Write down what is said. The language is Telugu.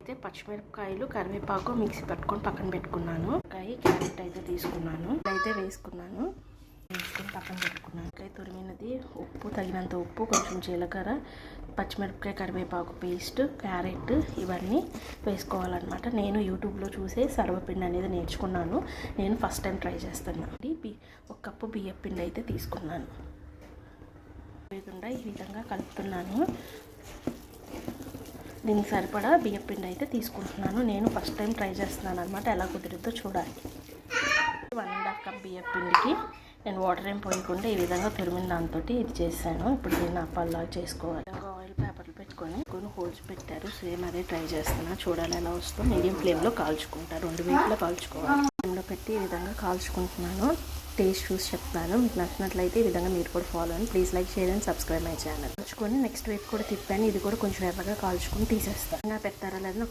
అయితే పచ్చిమిరపకాయలు కరివేపాకు మిక్సీ పట్టుకొని పక్కన పెట్టుకున్నాను. క్యారెట్ అయితే తీసుకున్నాను, అయితే వేసుకున్నాను, వేసుకొని పక్కన పెట్టుకున్నాను. తురిమినది, ఉప్పు, తగినంత ఉప్పు, కొంచెం జీలకర్ర, పచ్చిమిరపకాయ కరివేపాకు పేస్ట్, క్యారెట్ ఇవన్నీ వేసుకోవాలన్నమాట. నేను యూట్యూబ్లో చూసే సర్వపిండి అనేది నేర్చుకున్నాను. నేను ఫస్ట్ టైం ట్రై చేస్తున్నాను. ఒక కప్పు బియ్యం పిండి అయితే తీసుకున్నాను. ఈ విధంగా కలుపుతున్నాను. దీనికి సరిపడా బియ్యం పిండి అయితే తీసుకుంటున్నాను. నేను ఫస్ట్ టైం ట్రై చేస్తున్నాను అనమాట. ఎలా కుదిరిద్దో చూడాలి. 1.5 కప్ బియ్యం పిండికి నేను వాటర్ ఏం పోయకుండా ఈ విధంగా తురిమిన దాంతో ఇది చేశాను. ఇప్పుడు దీన్ని అప్పాల్లాగా చేసుకోవాలి. ఆయిల్ పేపర్లు పెట్టుకొని కొన్ని హోల్స్ పెట్టారు. సేమ్ అదే ట్రై చేస్తున్నా. చూడాలి ఎలా వస్తుందో. మీడియం ఫ్లేమ్లో కాల్చుకుంటారు. 2 వైపులా కాల్చుకోవాలి. ఫ్లేమ్లో పెట్టి ఈ విధంగా కాల్చుకుంటున్నాను. టేస్ట్ చూసి చెప్తాను. మీకు నచ్చినట్లయితే ఈ విధంగా మీరు కూడా ఫాలో అవ్వండి. Please like, share and subscribe my channel. కాల్చుకొని నెక్స్ట్ వైపు కూడా తిప్పాను. ఇది కూడా కొంచెం ఎర్రగా కాల్చుకొని తీసేస్తాను. పెట్టారా లేదా